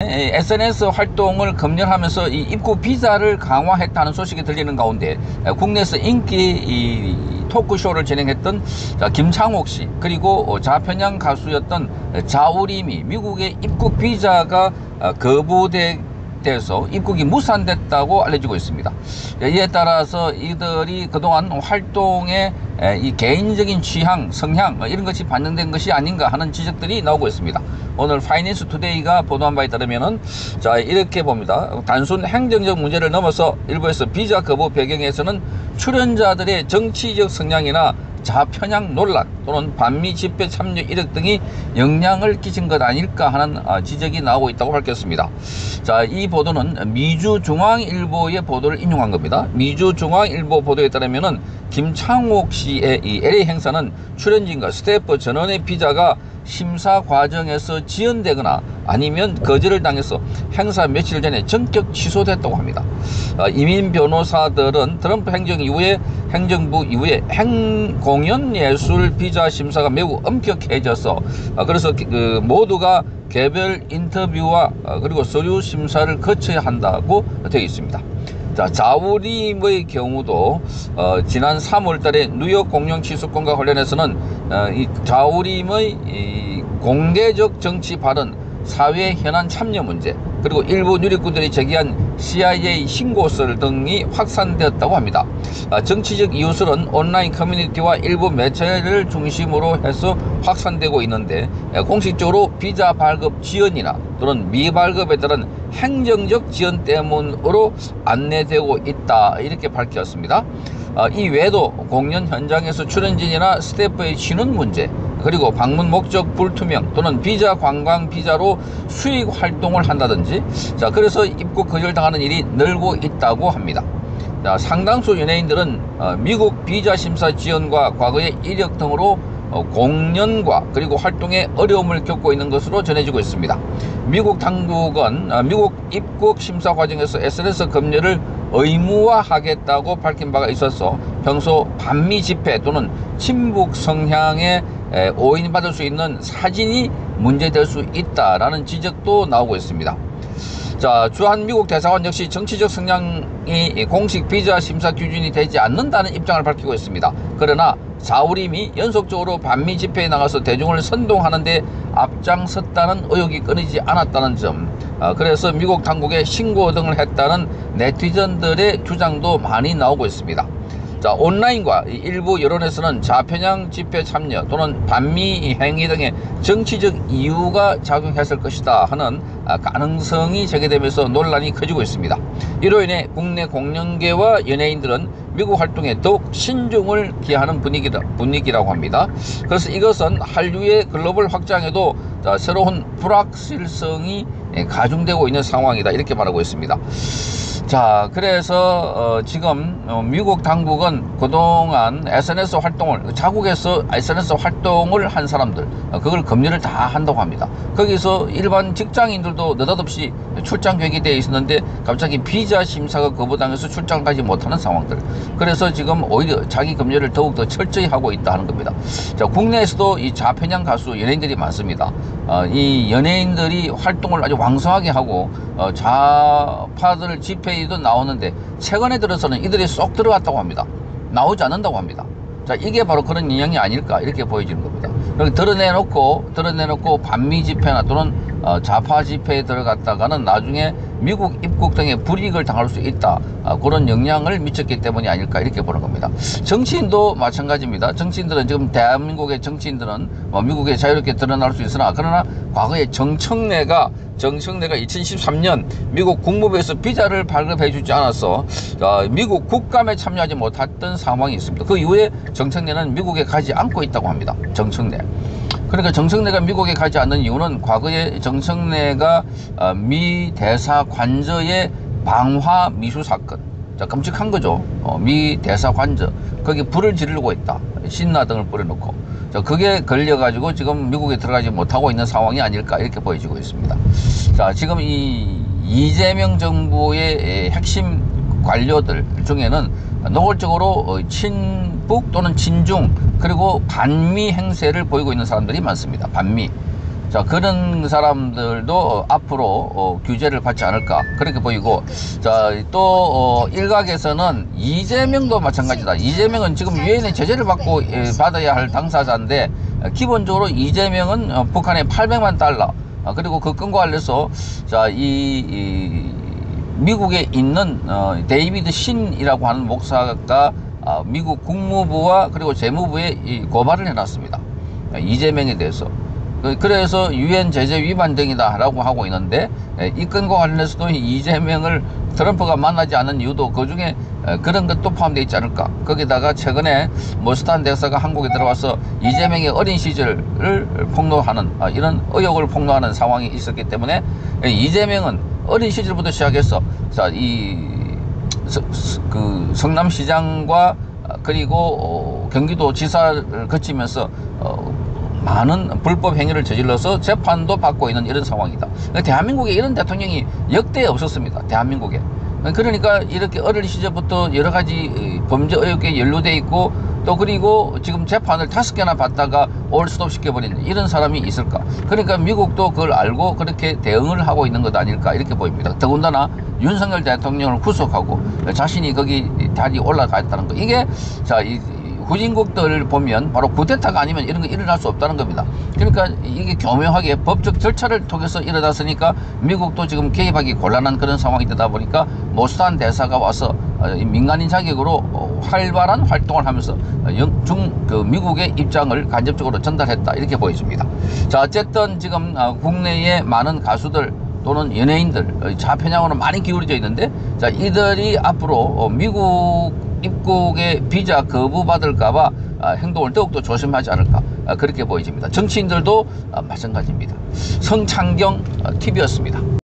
SNS 활동을 검열하면서 이 입국 비자를 강화했다는 소식이 들리는 가운데 국내에서 인기 토크쇼를 진행했던 김창옥 씨, 그리고 좌편향 가수였던 자우림이 미국의 입국 비자가 거부돼서 입국이 무산됐다고 알려지고 있습니다. 이에 따라서 이들이 그동안 활동에 이 개인적인 취향, 성향 이런 것이 반영된 것이 아닌가 하는 지적들이 나오고 있습니다. 오늘 파이낸스 투데이가 보도한 바에 따르면은 자, 이렇게 봅니다. 단순 행정적 문제를 넘어서 일부에서 비자 거부 배경에서는 출연자들의 정치적 성향이나 좌편향 논란 또는 반미 집회 참여 이력 등이 영향을 끼친 것 아닐까 하는 지적이 나오고 있다고 밝혔습니다. 자, 이 보도는 미주중앙일보의 보도를 인용한 겁니다. 미주중앙일보 보도에 따르면은 김창옥 씨의 이 LA 행사는 출연진과 스태프 전원의 비자가 심사 과정에서 지연되거나 아니면 거절을 당해서 행사 며칠 전에 전격 취소됐다고 합니다. 이민 변호사들은 트럼프 행정부 이후에 공연예술 비자 심사가 매우 엄격해져서 그래서 모두가 개별 인터뷰와 그리고 서류 심사를 거쳐야 한다고 되어 있습니다. 자, 자우림의 경우도 지난 3월 달에 뉴욕 공연 취소권과 관련해서는 이 자우림의 이 공개적 정치 발언, 사회 현안 참여 문제, 그리고 일부 누리꾼들이 제기한 CIA 신고설 등이 확산되었다고 합니다. 정치적 이유설은 온라인 커뮤니티와 일부 매체를 중심으로 해서 확산되고 있는데 공식적으로 비자 발급 지연이나 또는 미발급에 따른 행정적 지연 때문으로 안내되고 있다, 이렇게 밝혔습니다. 이 외에도 공연 현장에서 출연진이나 스태프의 쉬는 문제, 그리고 방문 목적 불투명 또는 비자 관광 비자로 수익 활동을 한다든지, 자, 그래서 입국 거절당하는 일이 늘고 있다고 합니다. 자, 상당수 연예인들은 미국 비자 심사 지연과 과거의 이력 등으로 공연과 그리고 활동에 어려움을 겪고 있는 것으로 전해지고 있습니다. 미국 당국은 미국 입국 심사 과정에서 SNS 검열을 의무화하겠다고 밝힌 바가 있어서 평소 반미 집회 또는 친북 성향에 오인받을 수 있는 사진이 문제될 수 있다라는 지적도 나오고 있습니다. 자, 주한 미국 대사관 역시 정치적 성향이 공식 비자 심사 기준이 되지 않는다는 입장을 밝히고 있습니다. 그러나 자우림이 연속적으로 반미 집회에 나가서 대중을 선동하는 데 앞장섰다는 의혹이 끊이지 않았다는 점, 그래서 미국 당국에 신고 등을 했다는 네티즌들의 주장도 많이 나오고 있습니다. 자, 온라인과 일부 여론에서는 좌편향 집회 참여 또는 반미 행위 등의 정치적 이유가 작용했을 것이다 하는 가능성이 제기되면서 논란이 커지고 있습니다. 이로 인해 국내 공연계와 연예인들은 미국 활동에 더욱 신중을 기하는 분위기라고 합니다. 그래서 이것은 한류의 글로벌 확장에도 새로운 불확실성이 가중되고 있는 상황이다, 이렇게 말하고 있습니다. 자, 그래서 지금 미국 당국은 그동안 SNS 활동을, 자국에서 SNS 활동을 한 사람들, 그걸 검열을 다 한다고 합니다. 거기서 일반 직장인들도 느닷없이 출장 계획이 되어 있었는데 갑자기 비자 심사가 거부당해서 출장을 가지 못하는 상황들, 그래서 지금 오히려 자기 검열을 더욱더 철저히 하고 있다 하는 겁니다. 자, 국내에서도 이 좌편향 가수 연예인들이 많습니다. 이 연예인들이 활동을 아주 왕성하게 하고 좌파들 집회에도 나오는데 최근에 들어서는 이들이 쏙 들어갔다고 합니다. 나오지 않는다고 합니다. 자, 이게 바로 그런 인형이 아닐까, 이렇게 보여지는 겁니다. 드러내놓고 반미 집회나 또는 좌파 집회에 들어갔다가는 나중에 미국 입국 등의 불이익을 당할 수 있다, 그런 영향을 미쳤기 때문이 아닐까, 이렇게 보는 겁니다. 정치인도 마찬가지입니다. 정치인들은 지금 대한민국의 정치인들은 미국에 자유롭게 드러날 수 있으나, 그러나 과거에 정청래가 2013년 미국 국무부에서 비자를 발급해 주지 않아서 미국 국감에 참여하지 못했던 상황이 있습니다. 그 이후에 정청래는 미국에 가지 않고 있다고 합니다. 정청래. 그러니까 정청래가 미국에 가지 않는 이유는 과거에 정청래가 미 대사 관저의 방화 미수 사건, 자, 끔찍한 거죠. 미 대사 관저, 거기 불을 지르고 있다, 신나 등을 뿌려놓고, 자, 그게 걸려가지고 지금 미국에 들어가지 못하고 있는 상황이 아닐까, 이렇게 보여지고 있습니다. 자, 지금 이 이재명 정부의 핵심 관료들 중에는 노골적으로 친북 또는 친중 그리고 반미 행세를 보이고 있는 사람들이 많습니다. 반미. 자, 그런 사람들도 앞으로 규제를 받지 않을까 그렇게 보이고, 자, 또 일각에서는 이재명도 마찬가지다. 이재명은 지금 유엔의 제재를 받고 받아야 할 당사자인데, 기본적으로 이재명은 북한의 800만 달러 그리고 그 건과 관련해서 자, 이 미국에 있는 데이비드 신이라고 하는 목사가 미국 국무부와 그리고 재무부에 고발을 해놨습니다. 이재명에 대해서. 그래서 유엔 제재 위반 등이다 라고 하고 있는데, 이 건과 관련해서도 이재명을 트럼프가 만나지 않은 이유도 그 중에 그런 것도 포함되어 있지 않을까. 거기다가 최근에 모스탄 대사가 한국에 들어와서 이재명의 어린 시절을 폭로하는 이런 의혹을 폭로하는 상황이 있었기 때문에, 이재명은 어린 시절부터 시작해서 자, 그 성남시장과 그리고 경기도 지사를 거치면서 많은 불법 행위를 저질러서 재판도 받고 있는 이런 상황이다. 대한민국에 이런 대통령이 역대 없었습니다. 대한민국에. 그러니까 이렇게 어린 시절부터 여러 가지 범죄 의혹에 연루돼 있고, 또 그리고 지금 재판을 5개나 받다가 올스톱 시켜버린 이런 사람이 있을까. 그러니까 미국도 그걸 알고 그렇게 대응을 하고 있는 것 아닐까 이렇게 보입니다. 더군다나 윤석열 대통령을 구속하고 자신이 거기 다리 올라가 있다는 거, 이게 자, 후진국들 보면 바로 쿠데타가 아니면 이런 거 일어날 수 없다는 겁니다. 그러니까 이게 교묘하게 법적 절차를 통해서 일어났으니까 미국도 지금 개입하기 곤란한 그런 상황이 되다 보니까 모스탄 대사가 와서 민간인 자격으로 활발한 활동을 하면서 미국의 입장을 간접적으로 전달했다 이렇게 보여집니다. 자, 어쨌든 지금 국내의 많은 가수들 또는 연예인들 좌편향으로 많이 기울어져 있는데, 자, 이들이 앞으로 미국 입국의 비자 거부받을까봐 행동을 더욱더 조심하지 않을까 그렇게 보여집니다. 정치인들도 마찬가지입니다. 성창경 TV였습니다.